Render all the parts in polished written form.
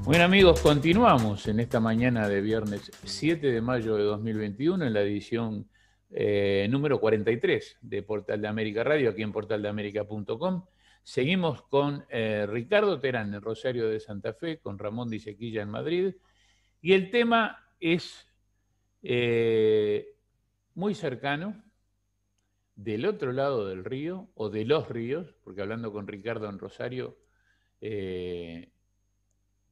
Bueno amigos, continuamos en esta mañana de viernes 7 de mayo de 2021 en la edición número 43 de Portal de América Radio, aquí en portaldeamerica.com. Seguimos con Ricardo Terán en Rosario de Santa Fe, con Ramón Disequilla en Madrid, y el tema es muy cercano, del otro lado del río, o de los ríos, porque hablando con Ricardo en Rosario,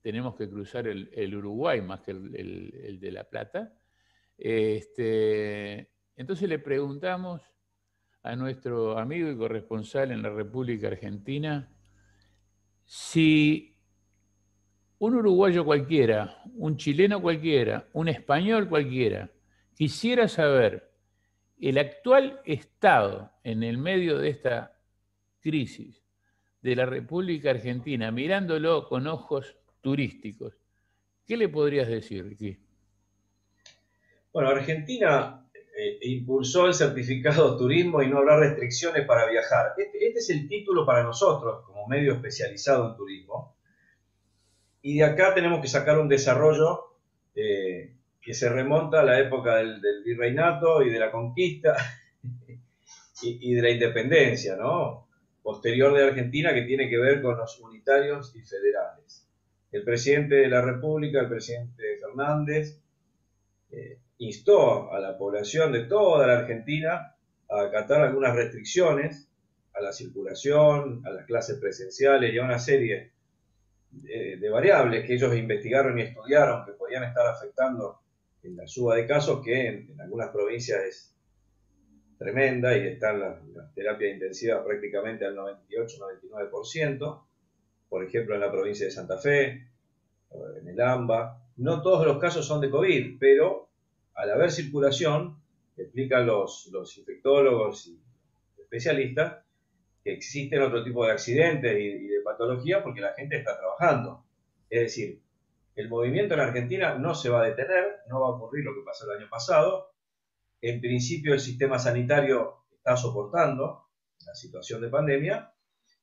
tenemos que cruzar el Uruguay más que el de La Plata. Entonces le preguntamos a nuestro amigo y corresponsal en la República Argentina si un uruguayo cualquiera, un chileno cualquiera, un español cualquiera, quisiera saber el actual estado en el medio de esta crisis de la República Argentina, mirándolo con ojos turísticos, ¿qué le podrías decir, Ricky? Bueno, Argentina impulsó el certificado de turismo y no habrá restricciones para viajar. Este es el título para nosotros como medio especializado en turismo. Y de acá tenemos que sacar un desarrollo que se remonta a la época del virreinato y de la conquista y de la independencia, ¿no? Posterior de Argentina, que tiene que ver con los unitarios y federales. El presidente de la República, el presidente Fernández, instó a la población de toda la Argentina a acatar algunas restricciones a la circulación, a las clases presenciales y a una serie de variables que ellos investigaron y estudiaron que podían estar afectando en la suba de casos, que en algunas provincias es tremenda y están las terapias intensivas prácticamente al 98-99%, por ejemplo en la provincia de Santa Fe, en el AMBA. No todos los casos son de COVID, pero al haber circulación, explican los infectólogos y especialistas, que existen otro tipo de accidentes y de patologías porque la gente está trabajando. Es decir, el movimiento en Argentina no se va a detener, no va a ocurrir lo que pasó el año pasado. En principio el sistema sanitario está soportando la situación de pandemia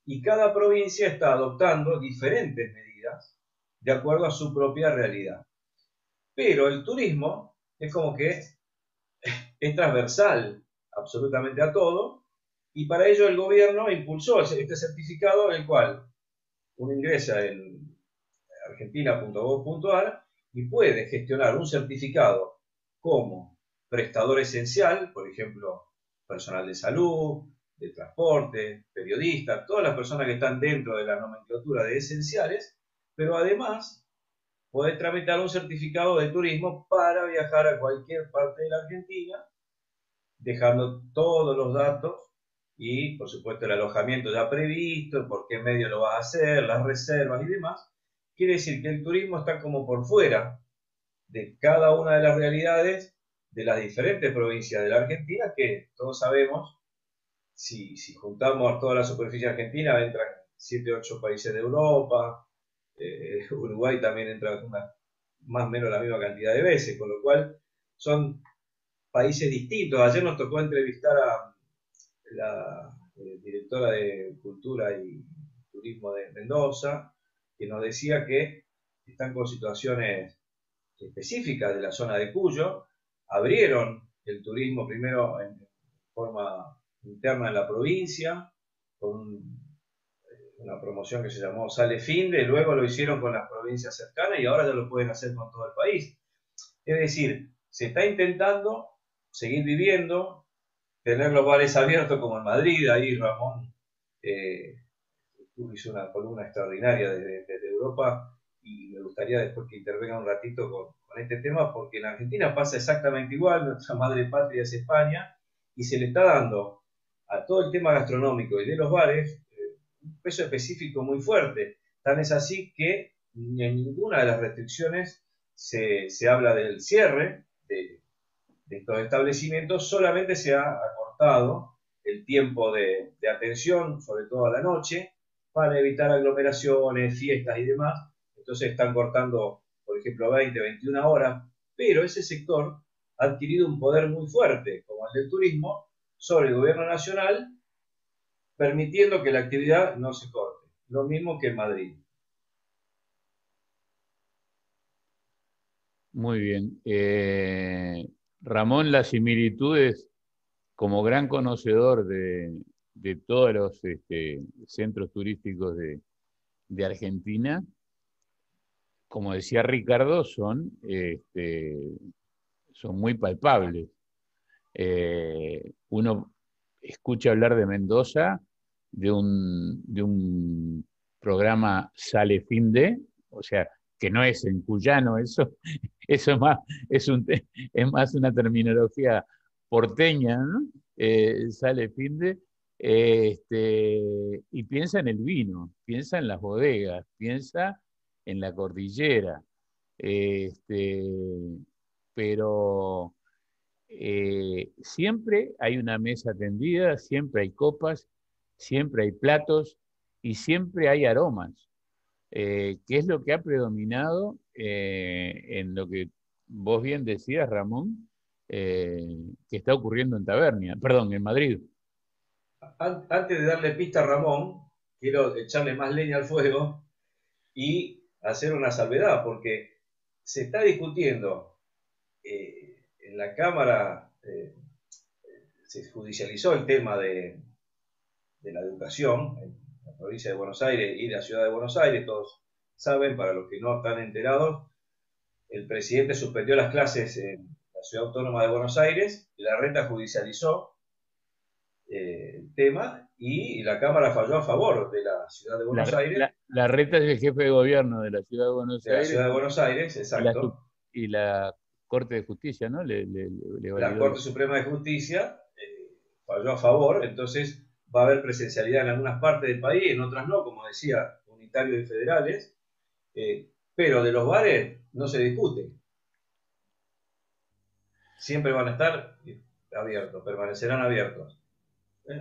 y cada provincia está adoptando diferentes medidas de acuerdo a su propia realidad. Pero el turismo es como que es transversal absolutamente a todo, y para ello el gobierno impulsó este certificado, el cual uno ingresa en argentina.gov.ar y puede gestionar un certificado como prestador esencial, por ejemplo, personal de salud, de transporte, periodistas, todas las personas que están dentro de la nomenclatura de esenciales, pero además podés tramitar un certificado de turismo para viajar a cualquier parte de la Argentina, dejando todos los datos y, por supuesto, el alojamiento ya previsto, por qué medio lo vas a hacer, las reservas y demás. Quiere decir que el turismo está como por fuera de cada una de las realidades de las diferentes provincias de la Argentina, que todos sabemos, si juntamos toda la superficie argentina, entran 7 o 8 países de Europa, Uruguay también entra más o menos la misma cantidad de veces, con lo cual son países distintos. Ayer nos tocó entrevistar a la directora de Cultura y Turismo de Mendoza, que nos decía que están con situaciones específicas de la zona de Cuyo. Abrieron el turismo primero en forma interna en la provincia, con una promoción que se llamó Sale Finde, luego lo hicieron con las provincias cercanas y ahora ya lo pueden hacer con todo el país. Es decir, se está intentando seguir viviendo, tener los bares abiertos como en Madrid. Ahí Ramón hizo una columna extraordinaria desde Europa y me gustaría después que intervenga un ratito con este tema, porque en Argentina pasa exactamente igual. Nuestra madre patria es España y se le está dando a todo el tema gastronómico y de los bares un peso específico muy fuerte. Tan es así que en ninguna de las restricciones se habla del cierre de estos establecimientos, solamente se ha acortado el tiempo de atención, sobre todo a la noche, para evitar aglomeraciones, fiestas y demás. Entonces están cortando, por ejemplo, 20, 21 horas, pero ese sector ha adquirido un poder muy fuerte, como el del turismo, sobre el gobierno nacional, permitiendo que la actividad no se corte. Lo mismo que en Madrid. Muy bien. Ramón, las similitudes como gran conocedor de todos los centros turísticos de Argentina, como decía Ricardo, son muy palpables. Uno escucha hablar de Mendoza, de un programa Sale Fin de, o sea, que no es en cuyano, eso es más una terminología porteña, ¿no? Sale Fin de, y piensa en el vino, piensa en las bodegas, piensa en la cordillera, este, pero siempre hay una mesa tendida, siempre hay copas, siempre hay platos y siempre hay aromas, que es lo que ha predominado en lo que vos bien decías, Ramón, que está ocurriendo en Tabernia, perdón, en Madrid. Antes de darle pista a Ramón, quiero echarle más leña al fuego y hacer una salvedad, porque se está discutiendo en la Cámara, se judicializó el tema de la educación en la provincia de Buenos Aires y la ciudad de Buenos Aires. Todos saben, para los que no están enterados, el presidente suspendió las clases en la ciudad autónoma de Buenos Aires, la reta judicializó el tema y la Cámara falló a favor de la ciudad de Buenos Aires, La Reta es el jefe de gobierno de la ciudad de Buenos de la Aires ciudad de Buenos Aires, y la, exacto. y la Corte de Justicia, ¿no? Le La validó. Corte Suprema de Justicia falló a favor, entonces va a haber presencialidad en algunas partes del país, en otras no, como decía, unitarios y federales, pero de los bares no se discute. Siempre van a estar abiertos, permanecerán abiertos.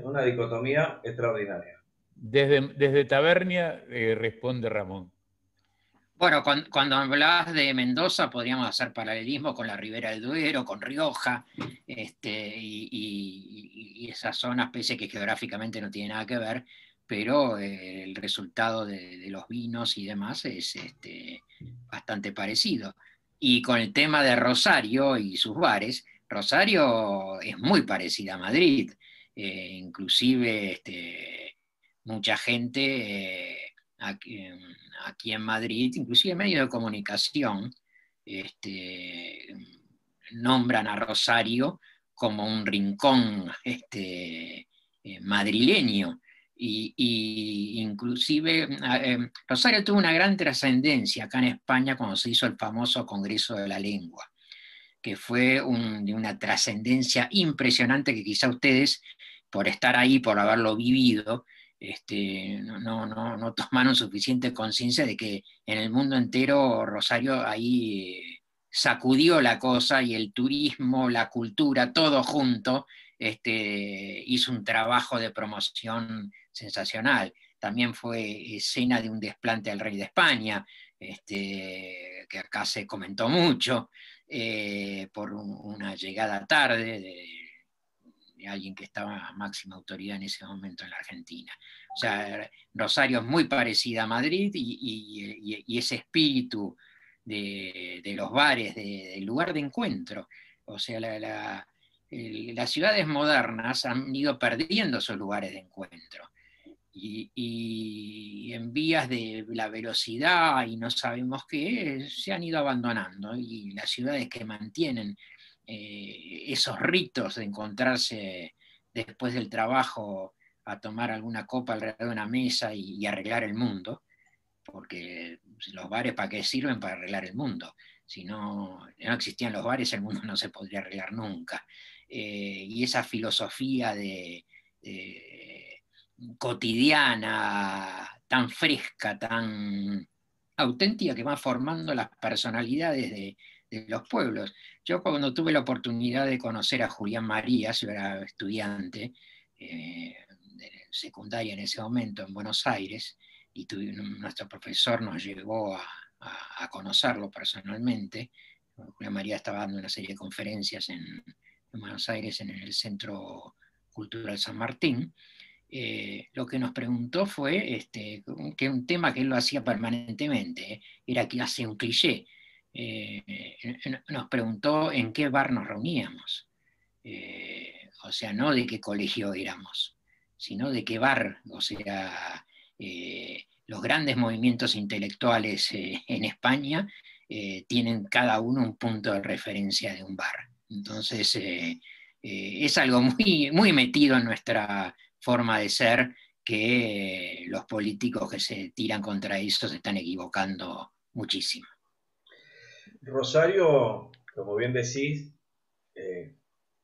Una dicotomía extraordinaria. Desde Tabernia responde Ramón. Bueno, cuando hablabas de Mendoza, podríamos hacer paralelismo con la Ribera del Duero, con Rioja, y esas zonas, pese a que geográficamente no tiene nada que ver, pero el resultado de los vinos y demás es bastante parecido. Y con el tema de Rosario y sus bares, Rosario es muy parecida a Madrid, inclusive mucha gente aquí en Madrid, inclusive medios de comunicación, nombran a Rosario como un rincón madrileño. Y inclusive Rosario tuvo una gran trascendencia acá en España cuando se hizo el famoso Congreso de la Lengua, que fue de una trascendencia impresionante que quizá ustedes, por estar ahí, por haberlo vivido, no tomaron suficiente conciencia de que en el mundo entero Rosario ahí sacudió la cosa y el turismo, la cultura, todo junto, hizo un trabajo de promoción sensacional. También fue escena de un desplante al rey de España, que acá se comentó mucho, por una llegada tarde de alguien que estaba a máxima autoridad en ese momento en la Argentina. O sea, Rosario es muy parecida a Madrid y ese espíritu de los bares, del lugar de encuentro. O sea, las ciudades modernas han ido perdiendo esos lugares de encuentro. Y en vías de la velocidad y no sabemos qué, se han ido abandonando. Y las ciudades que mantienen esos ritos de encontrarse después del trabajo a tomar alguna copa alrededor de una mesa y arreglar el mundo, porque los bares ¿para qué sirven? Para arreglar el mundo. Si no existían los bares, el mundo no se podría arreglar nunca. Y esa filosofía de cotidiana, tan fresca, tan auténtica, que va formando las personalidades de los pueblos. Yo cuando tuve la oportunidad de conocer a Julián Marías, yo era estudiante de secundaria en ese momento en Buenos Aires, y nuestro profesor nos llevó a conocerlo personalmente. Julián Marías estaba dando una serie de conferencias en Buenos Aires, en el Centro Cultural San Martín. Lo que nos preguntó fue que un tema que él lo hacía permanentemente, era que hace un cliché. nos preguntó en qué bar nos reuníamos. O sea, no de qué colegio éramos, sino de qué bar. O sea, los grandes movimientos intelectuales en España tienen cada uno un punto de referencia de un bar. Entonces, es algo muy, muy metido en nuestra forma de ser, que los políticos que se tiran contra eso se están equivocando muchísimo. Rosario, como bien decís,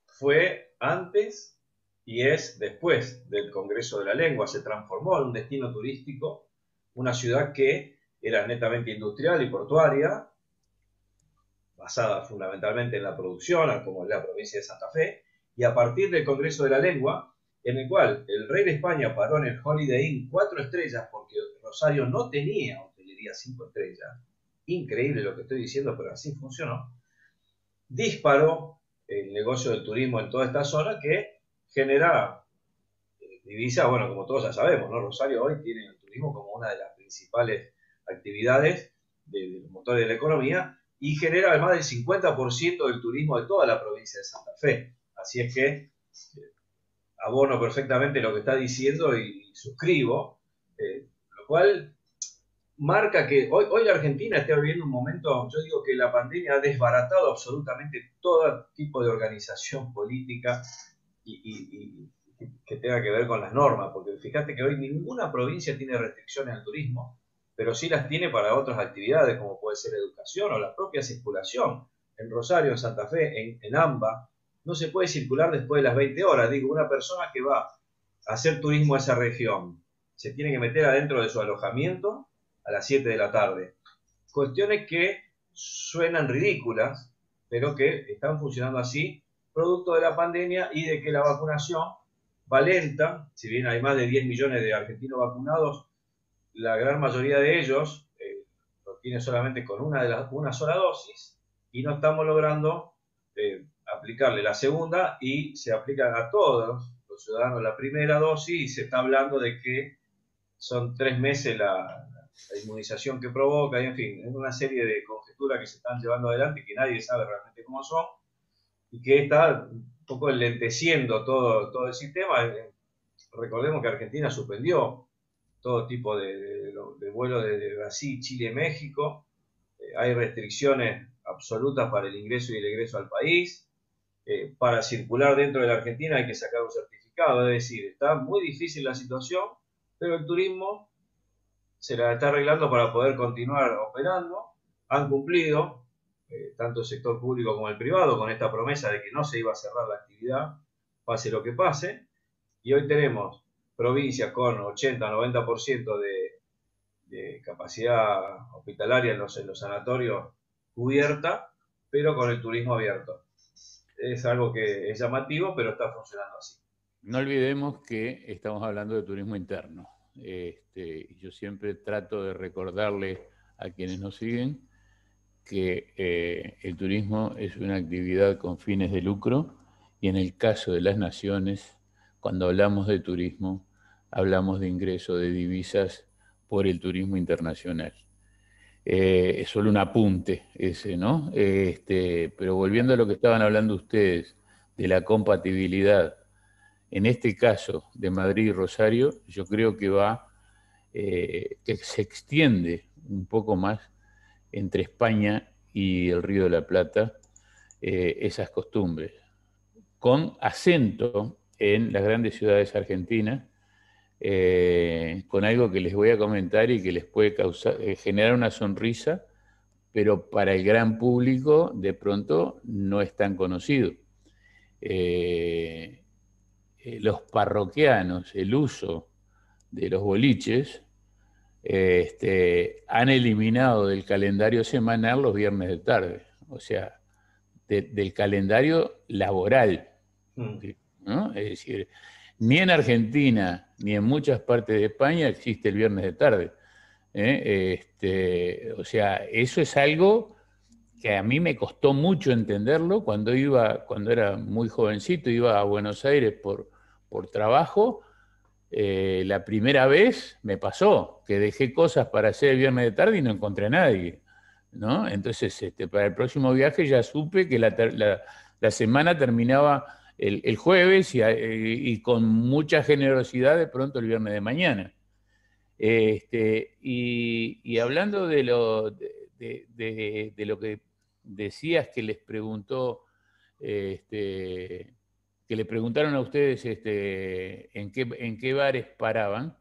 fue antes y es después del Congreso de la Lengua. Se transformó en un destino turístico, una ciudad que era netamente industrial y portuaria, basada fundamentalmente en la producción, como es la provincia de Santa Fe, y a partir del Congreso de la Lengua, en el cual el rey de España paró en el Holiday Inn 4 estrellas, porque Rosario no tenía hotelería 5 estrellas, increíble lo que estoy diciendo, pero así funcionó, disparó el negocio del turismo en toda esta zona, que genera divisas, bueno, como todos ya sabemos, ¿no? Rosario hoy tiene el turismo como una de las principales actividades de los motores de la economía, y genera además del 50% del turismo de toda la provincia de Santa Fe. Así es que abono perfectamente lo que está diciendo y suscribo, lo cual marca que hoy la Argentina está viviendo un momento, yo digo que la pandemia ha desbaratado absolutamente todo tipo de organización política y que tenga que ver con las normas, porque fíjate que hoy ninguna provincia tiene restricciones al turismo, pero sí las tiene para otras actividades, como puede ser educación o la propia circulación. En Rosario, en Santa Fe, en AMBA, no se puede circular después de las 20 horas. Digo, una persona que va a hacer turismo a esa región se tiene que meter adentro de su alojamiento a las 7 de la tarde. Cuestiones que suenan ridículas, pero que están funcionando así, producto de la pandemia y de que la vacunación va lenta. Si bien hay más de 10 millones de argentinos vacunados, la gran mayoría de ellos lo tiene solamente con una sola dosis, y no estamos logrando aplicarle la segunda, y se aplican a todos los ciudadanos la primera dosis, y se está hablando de que son 3 meses la inmunización que provoca, y en fin, es una serie de conjeturas que se están llevando adelante que nadie sabe realmente cómo son, y que está un poco enlenteciendo todo el sistema. Recordemos que Argentina suspendió todo tipo de vuelos de Brasil, Chile, México. Hay restricciones absolutas para el ingreso y el egreso al país. Para circular dentro de la Argentina hay que sacar un certificado, es decir, está muy difícil la situación, pero el turismo se la está arreglando para poder continuar operando. Han cumplido, tanto el sector público como el privado, con esta promesa de que no se iba a cerrar la actividad, pase lo que pase, y hoy tenemos provincias con 80-90% de capacidad hospitalaria en los sanatorios cubierta, pero con el turismo abierto. Es algo que es llamativo, pero está funcionando así. No olvidemos que estamos hablando de turismo interno. Yo siempre trato de recordarle a quienes nos siguen que el turismo es una actividad con fines de lucro, y en el caso de las naciones, cuando hablamos de turismo, hablamos de ingreso de divisas por el turismo internacional. Es solo un apunte ese, ¿no? Pero volviendo a lo que estaban hablando ustedes, de la compatibilidad, en este caso de Madrid y Rosario, yo creo que que se extiende un poco más entre España y el Río de la Plata, esas costumbres, con acento en las grandes ciudades argentinas, con algo que les voy a comentar y que les puede generar una sonrisa, pero para el gran público de pronto no es tan conocido. Los parroquianos, el uso de los boliches, han eliminado del calendario semanal los viernes de tarde, o sea, del calendario laboral, ¿no? Es decir, ni en Argentina ni en muchas partes de España existe el viernes de tarde. O sea, eso es algo que a mí me costó mucho entenderlo cuando era muy jovencito, iba a Buenos Aires por trabajo. La primera vez me pasó que dejé cosas para hacer el viernes de tarde y no encontré a nadie. ¿no? Entonces, para el próximo viaje ya supe que la semana terminaba el jueves y con mucha generosidad de pronto el viernes de mañana. Y hablando de lo que decías que les preguntó, que le preguntaron a ustedes en qué bares paraban,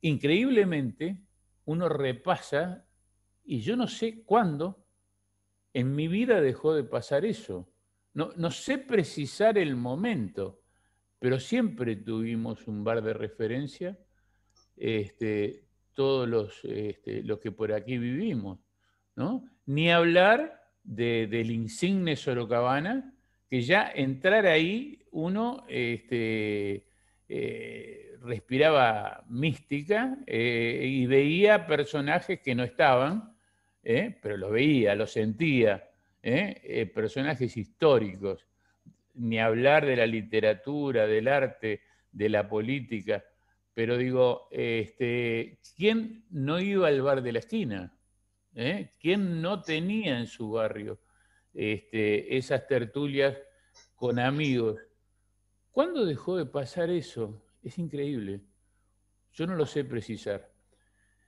increíblemente uno repasa, y yo no sé cuándo en mi vida dejó de pasar eso. No sé precisar el momento, pero siempre tuvimos un bar de referencia, todos los que por aquí vivimos, ¿no? Ni hablar del insigne Sorocabana, que ya entrar ahí uno respiraba mística y veía personajes que no estaban, pero los veía, los sentía, personajes históricos, ni hablar de la literatura, del arte, de la política. Pero digo, ¿quién no iba al bar de la esquina? ¿Quién no tenía en su barrio esas tertulias con amigos? ¿Cuándo dejó de pasar eso? Es increíble. Yo no lo sé precisar.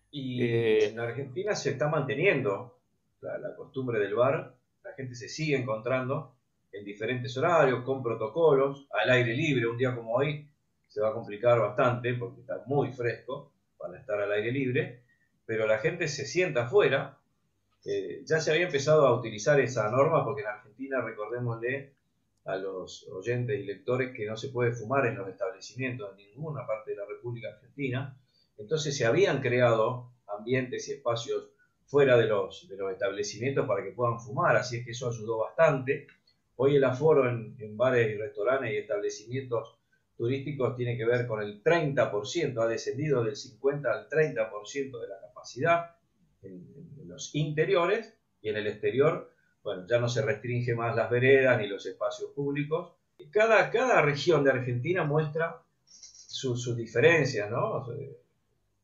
Y en Argentina se está manteniendo la costumbre del bar, la gente se sigue encontrando en diferentes horarios, con protocolos, al aire libre. Un día como hoy se va a complicar bastante porque está muy fresco para estar al aire libre, pero la gente se sienta afuera. Ya se había empezado a utilizar esa norma porque en Argentina, recordémosle a los oyentes y lectores, que no se puede fumar en los establecimientos en ninguna parte de la República Argentina. Entonces se habían creado ambientes y espacios fuera de los establecimientos para que puedan fumar, así es que eso ayudó bastante. Hoy el aforo en bares y restaurantes y establecimientos turísticos tiene que ver con el 30%, ha descendido del 50 al 30% de la capacidad en los interiores, y en el exterior, bueno, ya no se restringe más las veredas ni los espacios públicos. Cada región de Argentina muestra sus diferencias, ¿no?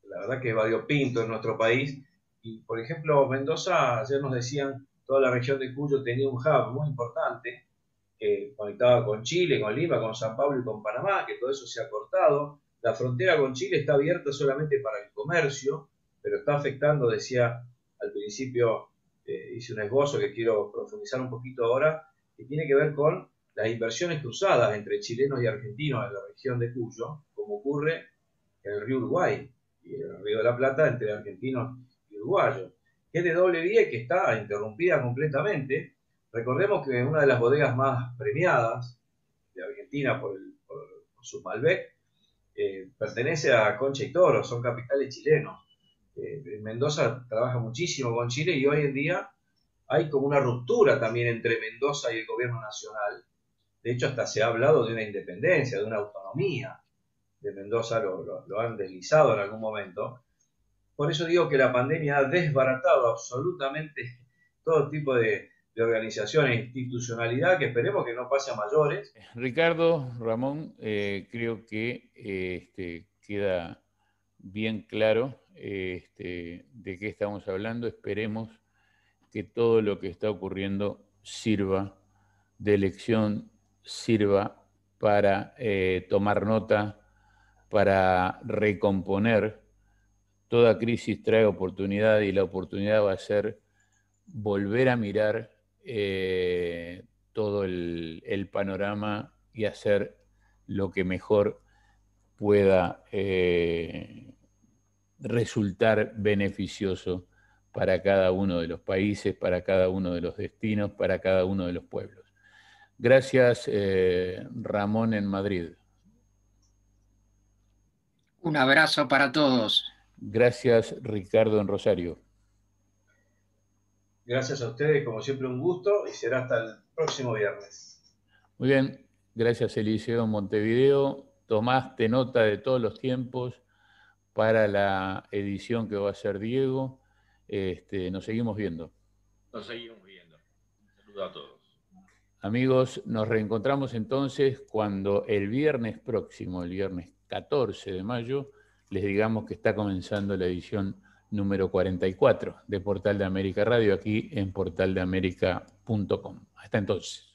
La verdad que es variopinto en nuestro país. Y, por ejemplo, Mendoza, ayer nos decían, toda la región de Cuyo tenía un hub muy importante que conectaba con Chile, con Lima, con San Pablo y con Panamá, que todo eso se ha cortado. La frontera con Chile está abierta solamente para el comercio, pero está afectando, decía al principio, hice un esbozo que quiero profundizar un poquito ahora, que tiene que ver con las inversiones cruzadas entre chilenos y argentinos en la región de Cuyo, como ocurre en el río Uruguay y en el río de la Plata entre argentinos y uruguayos, que es de doble vía y que está interrumpida completamente. Recordemos que una de las bodegas más premiadas de Argentina por su Malbec pertenece a Concha y Toro, son capitales chilenos. Mendoza trabaja muchísimo con Chile y hoy en día hay como una ruptura también entre Mendoza y el gobierno nacional. De hecho, hasta se ha hablado de una independencia, de una autonomía de Mendoza, lo han deslizado en algún momento. Por eso digo que la pandemia ha desbaratado absolutamente todo tipo de organización e institucionalidad, que esperemos que no pase a mayores. Ricardo, Ramón, creo que queda bien claro de qué estamos hablando. Esperemos que todo lo que está ocurriendo sirva de lección, sirva para tomar nota, para recomponer. Toda crisis trae oportunidad y la oportunidad va a ser volver a mirar todo el panorama y hacer lo que mejor pueda resultar beneficioso para cada uno de los países, para cada uno de los destinos, para cada uno de los pueblos. Gracias, Ramón en Madrid. Un abrazo para todos. Gracias, Ricardo en Rosario. Gracias a ustedes, como siempre un gusto, y será hasta el próximo viernes. Muy bien, gracias Eliseo en Montevideo. Tomaste nota de todos los tiempos para la edición que va a hacer Diego. Nos seguimos viendo. Nos seguimos viendo. Un saludo a todos. Amigos, nos reencontramos entonces cuando el viernes próximo, el viernes 14 de mayo, les digamos que está comenzando la edición número 44 de Portal de América Radio, aquí en portaldeamerica.com. Hasta entonces.